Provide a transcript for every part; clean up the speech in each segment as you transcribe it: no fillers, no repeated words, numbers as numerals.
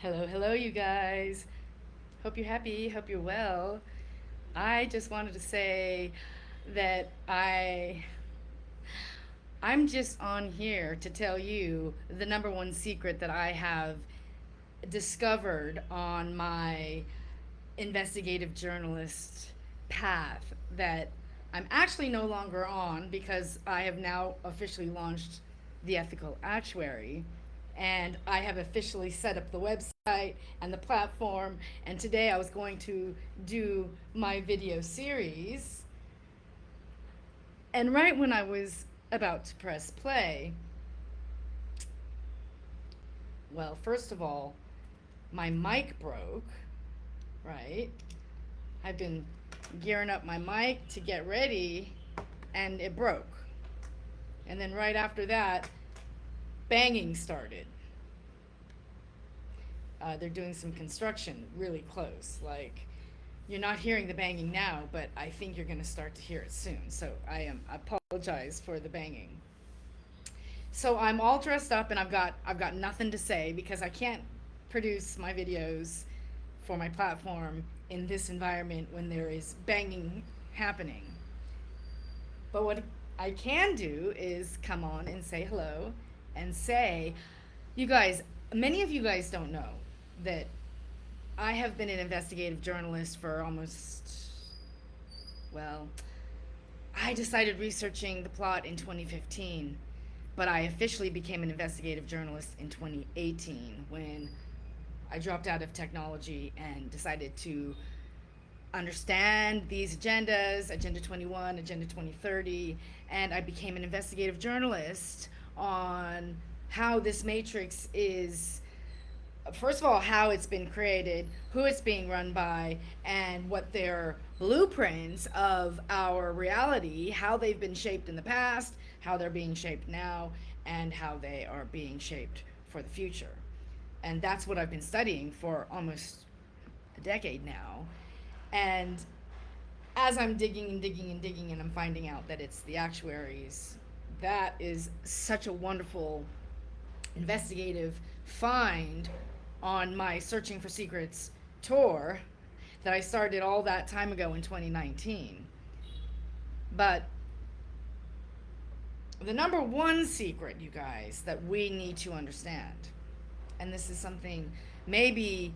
Hello, hello, you guys. Hope you're happy. Hope you're well. I just wanted to say that I'm just on here to tell you the number one secret that I have discovered on my investigative journalist path that I'm actually no longer on because I have now officially launched the Ethical Actuary, and I have officially set up the website and the platform. And today I was going to do my video series, and right when I was about to press play, well, first of all, my mic broke, right? I've been gearing up my mic to get ready, and it broke. And then right after that, banging started. They're doing some construction really close. Like, you're not hearing the banging now, but I think you're going to start to hear it soon. So I apologize for the banging. So I'm all dressed up, and I've got nothing to say because I can't produce my videos for my platform in this environment when there is banging happening. But what I can do is come on and say hello and say, you guys, many of you guys don't know that I have been an investigative journalist for almost, well, I decided researching the plot in 2015, but I officially became an investigative journalist in 2018 when I dropped out of technology and decided to understand these agendas, Agenda 21, Agenda 2030, and I became an investigative journalist on how this matrix is, first of all, how it's been created, who it's being run by, and what their blueprints of our reality, how they've been shaped in the past, how they're being shaped now, and how they are being shaped for the future. And that's what I've been studying for almost a decade now. And as I'm digging and digging and digging, and I'm finding out that it's the actuaries, that is such a wonderful investigative find on my Searching for Secrets tour that I started all that time ago in 2019. But the number one secret, you guys, that we need to understand, and this is something maybe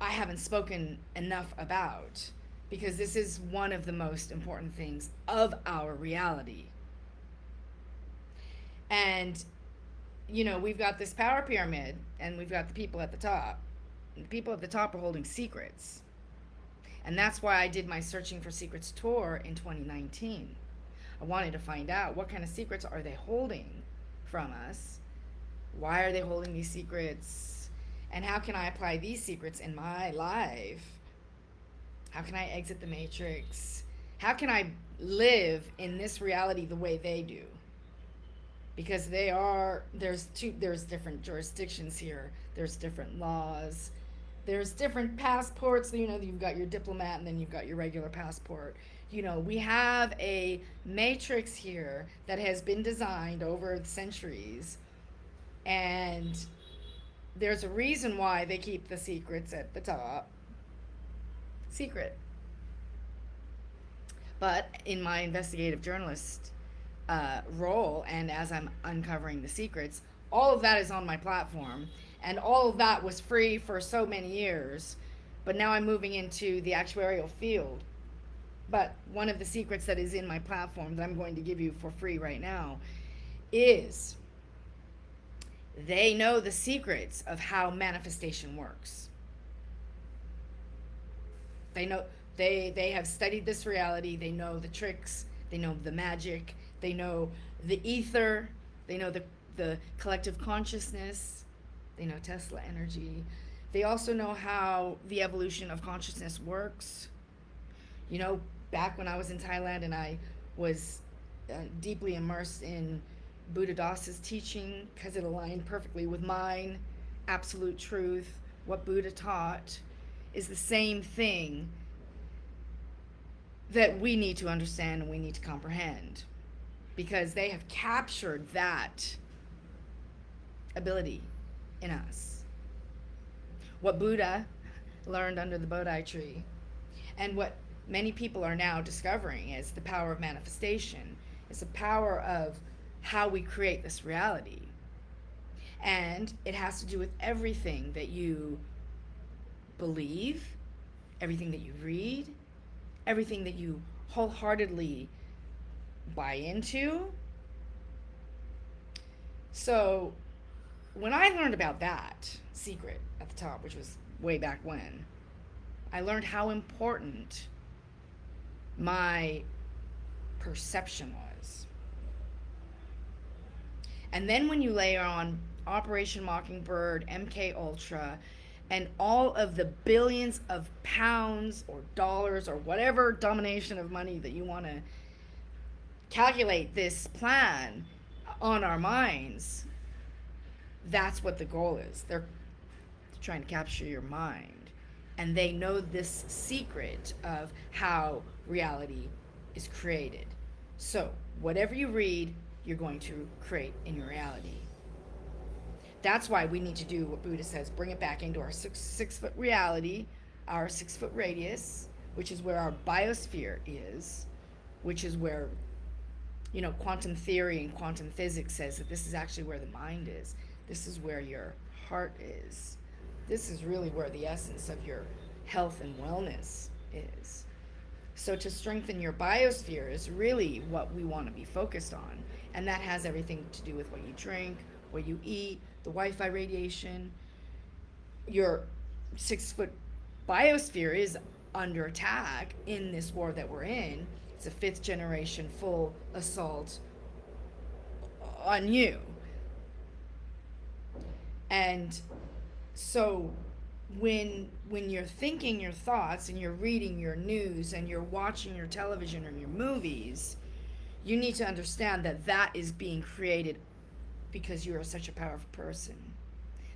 I haven't spoken enough about, because this is one of the most important things of our reality. And, we've got this power pyramid, and we've got the people at the top. And the people at the top are holding secrets. And that's why I did my Searching for Secrets tour in 2019. I wanted to find out what kind of secrets are they holding from us? Why are they holding these secrets? And how can I apply these secrets in my life? How can I exit the matrix? How can I live in this reality the way they do? Because there's different jurisdictions here. There's different laws. There's different passports. You've got your diplomat, and then you've got your regular passport. We have a matrix here that has been designed over the centuries, and there's a reason why they keep the secrets at the top secret. But in my investigative journalist role, and as I'm uncovering the secrets, all of that is on my platform, and all of that was free for so many years. But now I'm moving into the actuarial field. But one of the secrets that is in my platform that I'm going to give you for free right now is they know the secrets of how manifestation works. They know, they have studied this reality. They know the tricks. They know the magic. They know the ether. They know the collective consciousness. They know Tesla energy. They also know how the evolution of consciousness works. Back when I was in Thailand and I was deeply immersed in Buddha Dasa's teaching, because it aligned perfectly with mine, absolute truth, what Buddha taught is the same thing that we need to understand and we need to comprehend, because they have captured that ability in us. what Buddha learned under the Bodhi tree, and what many people are now discovering is the power of manifestation. It's the power of how we create this reality. And it has to do with everything that you believe, everything that you read, everything that you wholeheartedly buy into. So when I learned about that secret at the top, which was way back when, I learned how important my perception was. And then when you layer on Operation Mockingbird, MK Ultra, and all of the billions of pounds or dollars or whatever domination of money that you want to calculate this plan on our minds, that's what the goal is. They're trying to capture your mind. And they know this secret of how reality is created. So, whatever you read, you're going to create in your reality. That's why we need to do what Buddha says, bring it back into our 6 foot reality, our 6 foot radius, which is where our biosphere is, which is where, quantum theory and quantum physics says that this is actually where the mind is. This is where your heart is. This is really where the essence of your health and wellness is. So to strengthen your biosphere is really what we want to be focused on. And that has everything to do with what you drink, what you eat, the Wi-Fi radiation. Your 6 foot biosphere is under attack in this war that we're in. It's a 5th-generation full assault on you. And so when you're thinking your thoughts and you're reading your news and you're watching your television or your movies, you need to understand that that is being created because you are such a powerful person.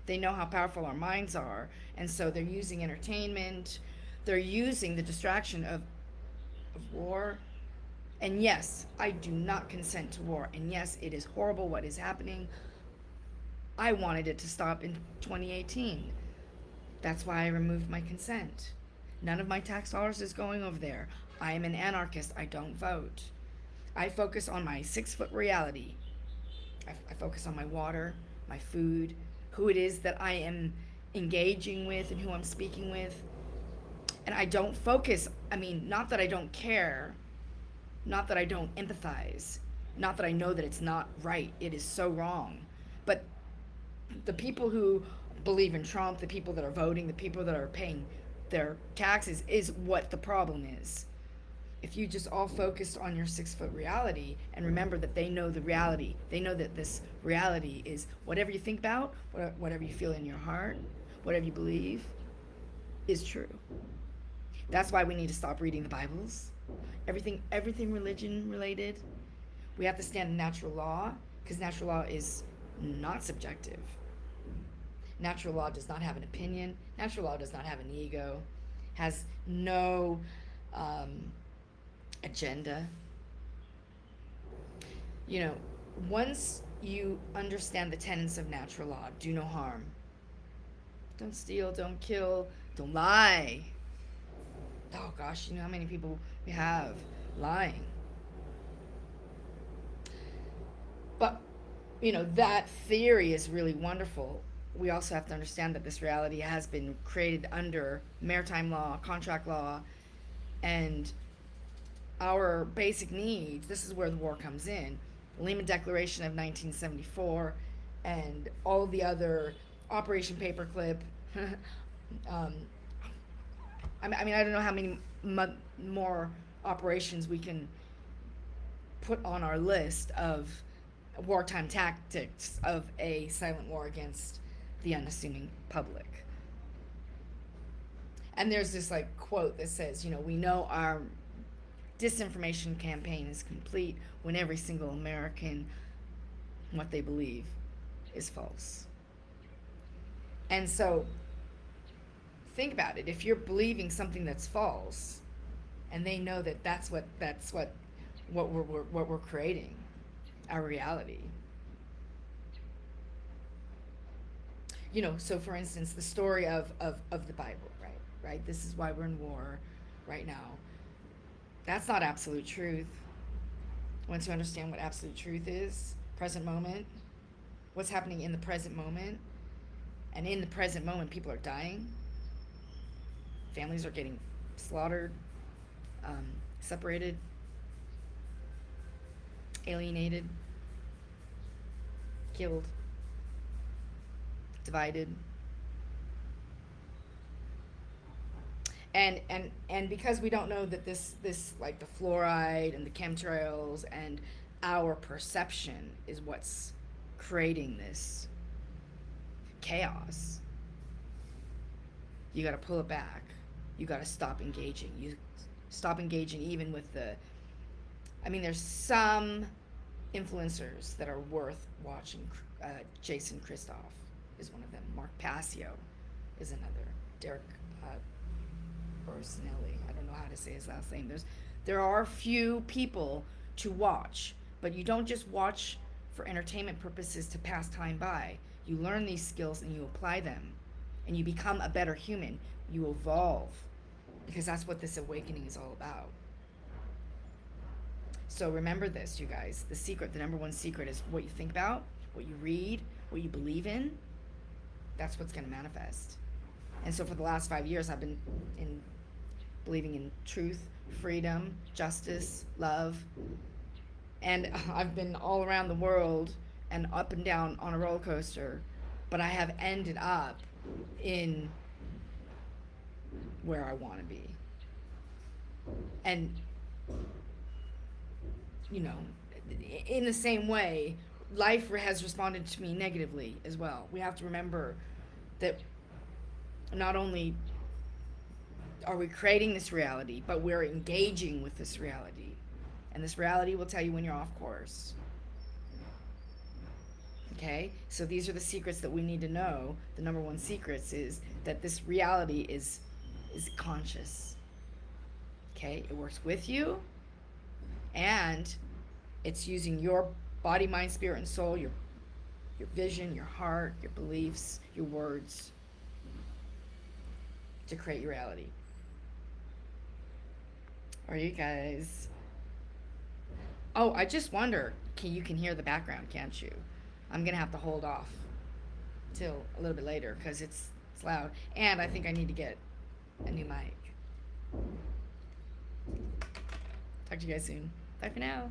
They know how powerful our minds are, and so they're using entertainment, they're using the distraction of war. And yes, I do not consent to war, and yes, it is horrible what is happening. I wanted it to stop in 2018. That's why I removed my consent. None of my tax dollars is going over there. I am an anarchist. I don't vote. I focus on my 6 foot reality. I focus on my water, my food, who it is that I am engaging with and who I'm speaking with. And I don't focus, not that I don't care, not that I don't empathize, not that I know that it's not right. It is so wrong. But the people who believe in Trump, the people that are voting, the people that are paying their taxes is what the problem is. If you just all focused on your 6 foot reality and remember that they know the reality, they know that this reality is whatever you think about, whatever you feel in your heart, whatever you believe is true. That's why we need to stop reading the Bibles. Everything religion related. We have to stand in natural law because natural law is not subjective. Natural law does not have an opinion. Natural law does not have an ego, has no agenda. Once you understand the tenets of natural law, do no harm. Don't steal, don't kill, don't lie. Oh gosh, you know how many people we have lying. But, that theory is really wonderful. We also have to understand that this reality has been created under maritime law, contract law, and our basic needs. This is where the war comes in. The Lehman Declaration of 1974 and all the other Operation Paperclip. I don't know how many more operations we can put on our list of wartime tactics of a silent war against the unassuming public. And there's this quote that says, we know our disinformation campaign is complete when every single American, what they believe is false. And so think about it. If you're believing something that's false, and they know that that's what we're creating, our reality. So for instance, the story of the Bible, right? This is why we're in war right now. That's not absolute truth. Once you understand what absolute truth is, present moment, what's happening in the present moment, and in the present moment, people are dying, families are getting slaughtered, separated, alienated, killed, divided. And because we don't know that this like the fluoride and the chemtrails and our perception is what's creating this chaos, you got to pull it back. You got to stop engaging. You stop engaging even with the. I mean, there's some influencers that are worth watching. Jason Christoff is one of them. Mark Passio is another. Derek Orsinelli. I don't know how to say his last name. There are few people to watch, but you don't just watch for entertainment purposes to pass time by. You learn these skills and you apply them, and you become a better human. You evolve, because that's what this awakening is all about. So remember this, you guys. The secret, the number one secret, is what you think about, what you read, what you believe in. That's what's going to manifest. And so for the last 5 years, I've been in believing in truth, freedom, justice, love. And I've been all around the world and up and down on a roller coaster, but I have ended up in where I want to be. And, you know, in the same way, life has responded to me negatively as well. We have to remember that not only are we creating this reality, but we're engaging with this reality. And this reality will tell you when you're off course. Okay? So these are the secrets that we need to know. The number one secrets is that this reality is conscious. Okay? It works with you, and it's using your body, mind, spirit, and soul, your vision, your heart, your beliefs, your words to create your reality. Are you guys? Oh, I just wonder. You can hear the background, can't you? I'm gonna have to hold off till a little bit later because it's loud, and I think I need to get a new mic. Talk to you guys soon. Bye for now.